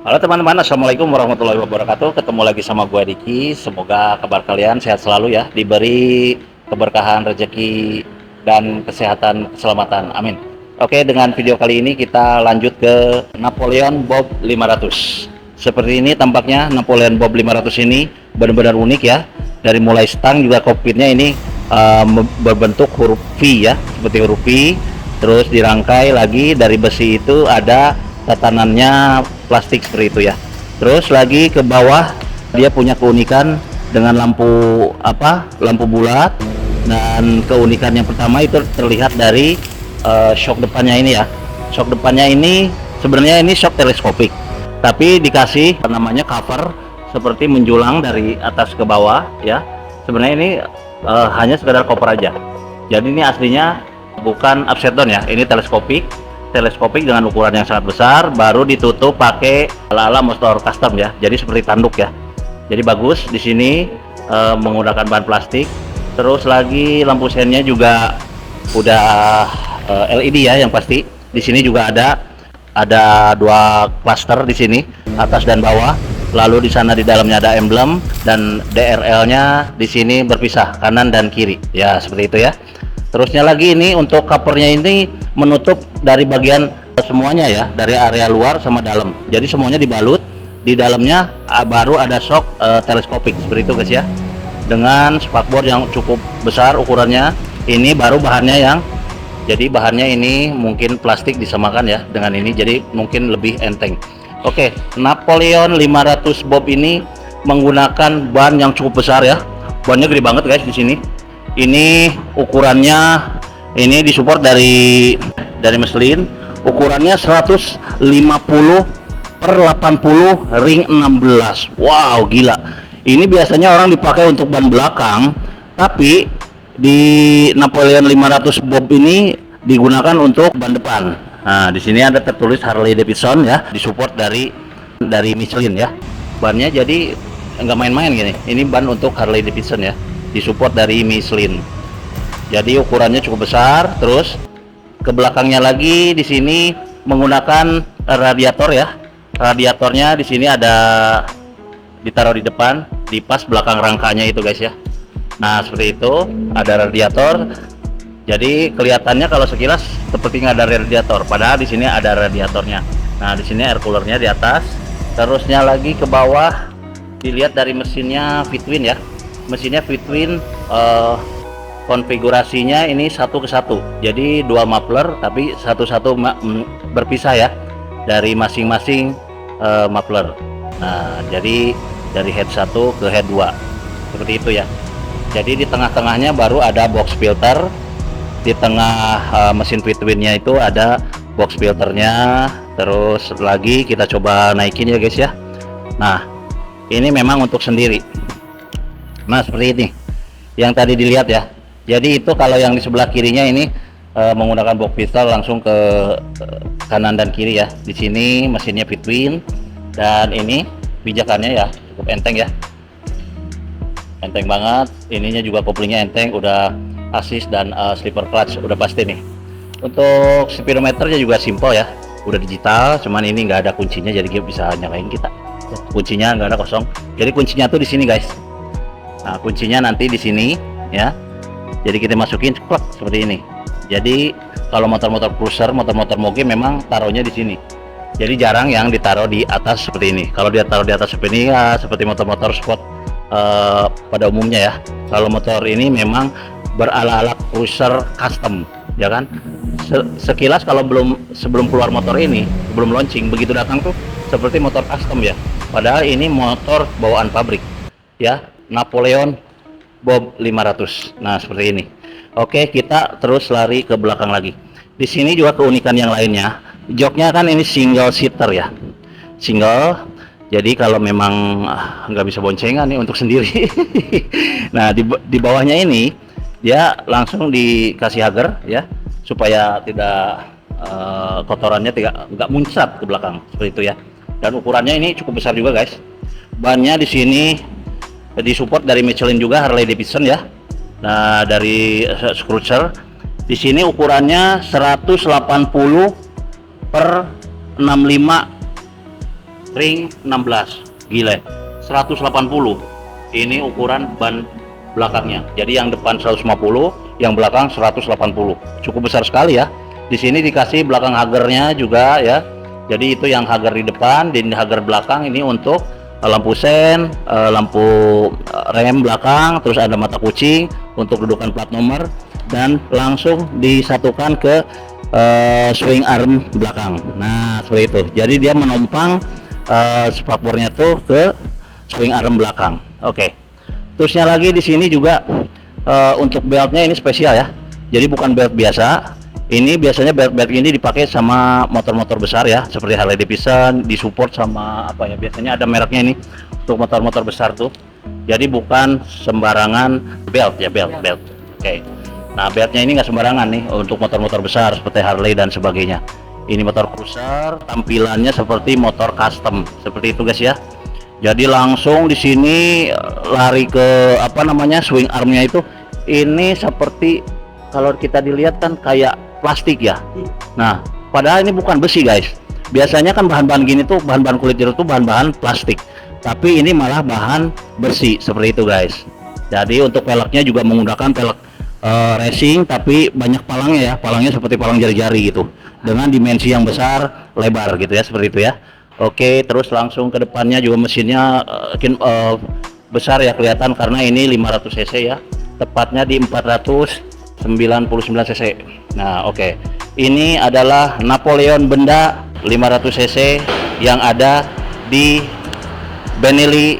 Halo teman-teman, assalamualaikum warahmatullahi wabarakatuh. Ketemu lagi sama gue Diki. Semoga kabar kalian sehat selalu ya, diberi keberkahan, rezeki, dan kesehatan, keselamatan. Amin. Oke, dengan video kali ini kita lanjut ke Napoleon Bob 500. Seperti ini tampaknya Napoleon Bob 500 ini benar-benar unik ya. Dari mulai stang juga kokpitnya ini berbentuk huruf V ya, seperti huruf V. Terus dirangkai lagi dari besi itu ada tatanannya plastik seperti itu ya. Terus lagi ke bawah dia punya keunikan dengan lampu bulat, dan keunikan yang pertama itu terlihat dari shock depannya ini ya. Shock depannya ini sebenarnya ini shock teleskopik, tapi dikasih namanya cover seperti menjulang dari atas ke bawah ya. Sebenarnya ini hanya sekedar cover aja. Jadi ini aslinya bukan upside down ya, ini teleskopik dengan ukuran yang sangat besar, baru ditutup pakai ala-ala motor custom ya. Jadi seperti tanduk ya. Jadi bagus di sini menggunakan bahan plastik. Terus lagi lampu sennya juga udah LED ya yang pasti. Di sini juga ada dua cluster di sini, atas dan bawah. Lalu di sana di dalamnya ada emblem, dan DRL-nya di sini berpisah kanan dan kiri. Ya, seperti itu ya. Terusnya lagi ini untuk covernya ini menutup dari bagian semuanya ya, dari area luar sama dalam. Jadi semuanya dibalut. Di dalamnya baru ada shock teleskopik seperti itu guys ya. Dengan spakbor yang cukup besar ukurannya. Ini baru bahannya jadi bahannya ini mungkin plastik disamakan ya dengan ini, jadi mungkin lebih enteng. Oke, Napoleon 500 Bob ini menggunakan ban yang cukup besar ya. Bannya gede banget guys di sini. Ini ukurannya ini disupport dari Michelin, ukurannya 150 per 80 ring 16. Wow, gila. Ini biasanya orang dipakai untuk ban belakang, tapi di Napoleon 500 Bob ini digunakan untuk ban depan. Nah, di sini ada tertulis Harley Davidson ya, disupport dari Michelin ya. Bannya jadi nggak main-main gini. Ini ban untuk Harley Davidson ya, disupport dari Michelin. Jadi ukurannya cukup besar. Terus ke belakangnya lagi di sini menggunakan radiator ya. Radiatornya di sini ada ditaruh di depan, di pas belakang rangkanya itu guys ya. Nah, seperti itu ada radiator. Jadi kelihatannya kalau sekilas seperti nggak ada radiator, padahal di sini ada radiatornya. Nah, di sini air coolernya di atas. Terusnya lagi ke bawah dilihat dari mesinnya Fitwin ya. Mesinnya Fitwin, konfigurasinya ini 1 ke 1, jadi dual muffler tapi satu-satu berpisah ya dari masing-masing muffler. Nah, jadi dari head 1 ke head 2 seperti itu ya. Jadi di tengah-tengahnya baru ada box filter. Di tengah mesin Fitwinnya itu ada box filternya. Terus lagi kita coba naikin ya guys ya. Nah, ini memang untuk sendiri. Nah, seperti ini yang tadi dilihat ya. Jadi itu kalau yang di sebelah kirinya ini menggunakan box filter langsung ke kanan dan kiri ya. Di sini mesinnya Fitwin, dan ini pijakannya ya cukup enteng ya, enteng banget. Ininya juga koplingnya enteng, udah assist dan slipper clutch udah pasti nih. Untuk speedometernya juga simple ya, udah digital, cuman ini nggak ada kuncinya, jadi kita bisa nyalain kita. Kuncinya nggak ada, kosong. Jadi kuncinya tuh di sini guys. Nah, kuncinya nanti di sini ya. Jadi kita masukin klak seperti ini. Jadi kalau motor-motor cruiser, motor-motor moge memang taruhnya di sini. Jadi jarang yang ditaruh di atas seperti ini. Kalau dia taruh di atas seperti ini ya seperti motor-motor sport pada umumnya ya. Kalau motor ini memang berala-ala cruiser custom ya kan. Sekilas kalau sebelum keluar motor ini, sebelum launching, begitu datang tuh seperti motor custom ya. Padahal ini motor bawaan pabrik ya, Napoleon Bob 500. Nah, seperti ini. Oke, kita terus lari ke belakang lagi. Di sini juga keunikan yang lainnya. Joknya kan ini single seater ya. Single. Jadi kalau memang nggak bisa boncengan nih untuk sendiri. Nah, di bawahnya ini dia langsung dikasih hager ya, supaya tidak kotorannya nggak muncrat ke belakang seperti itu ya. Dan ukurannya ini cukup besar juga guys. Bannya di sini disupport dari Michelin juga, Harley Davidson ya. Nah, dari cruiser di sini ukurannya 180 per 65 ring 16. Gile, 180. Ini ukuran ban belakangnya. Jadi yang depan 150, yang belakang 180. Cukup besar sekali ya. Di sini dikasih belakang hagernya juga ya. Jadi itu yang hager di depan, di hager belakang ini untuk lampu sen, lampu rem belakang, terus ada mata kucing untuk dudukan plat nomor, dan langsung disatukan ke swing arm belakang. Nah seperti itu. Jadi dia menompang spakbornya tuh ke swing arm belakang. Oke. Terusnya lagi di sini juga untuk beltnya ini spesial ya. Jadi bukan belt biasa. Ini biasanya belt ini dipakai sama motor-motor besar ya, seperti Harley Davidson, disupport sama apa ya, biasanya ada mereknya ini untuk motor-motor besar tuh. Jadi bukan sembarangan belt ya, belt. Oke. Nah beltnya ini nggak sembarangan nih untuk motor-motor besar seperti Harley dan sebagainya. Ini motor cruiser, tampilannya seperti motor custom, seperti itu guys ya. Jadi langsung di sini lari ke apa namanya, swing armnya itu, ini seperti kalau kita dilihat kan kayak plastik ya. Nah padahal ini bukan besi guys. Biasanya kan bahan-bahan gini tuh, bahan-bahan kulit jeruk tuh bahan-bahan plastik, tapi ini malah bahan besi seperti itu guys. Jadi untuk peleknya juga menggunakan pelek racing, tapi banyak palangnya ya, palangnya seperti palang jari-jari gitu, dengan dimensi yang besar, lebar gitu ya, seperti itu ya. Oke, terus langsung ke depannya juga mesinnya besar ya, kelihatan karena ini 500 cc ya, tepatnya di 499 cc. Nah oke, ini adalah Napoleon benda 500 cc yang ada di Benelli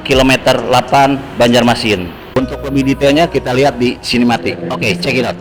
kilometer 8 Banjarmasin. Untuk lebih detailnya kita lihat di sinematik. Oke, check it out.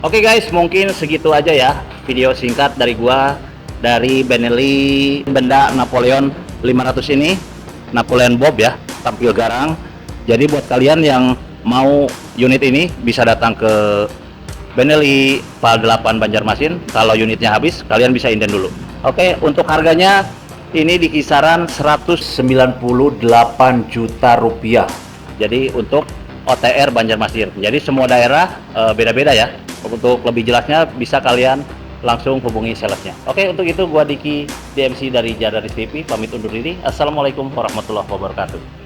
Oke guys, mungkin segitu aja ya video singkat dari gua dari Benelli benda Napoleon 500 ini, Napoleon Bob ya, tampil garang. Jadi buat kalian yang mau unit ini bisa datang ke Benelli PAL 8 Banjarmasin. Kalau unitnya habis, kalian bisa inden dulu. Oke, untuk harganya ini di kisaran 198 juta rupiah. Jadi untuk OTR Banjarmasin. Jadi semua daerah beda-beda ya. Untuk lebih jelasnya bisa kalian langsung hubungi salesnya. Oke, untuk itu gua Diki DMC dari Jadaris TV pamit undur diri. Assalamualaikum warahmatullahi wabarakatuh.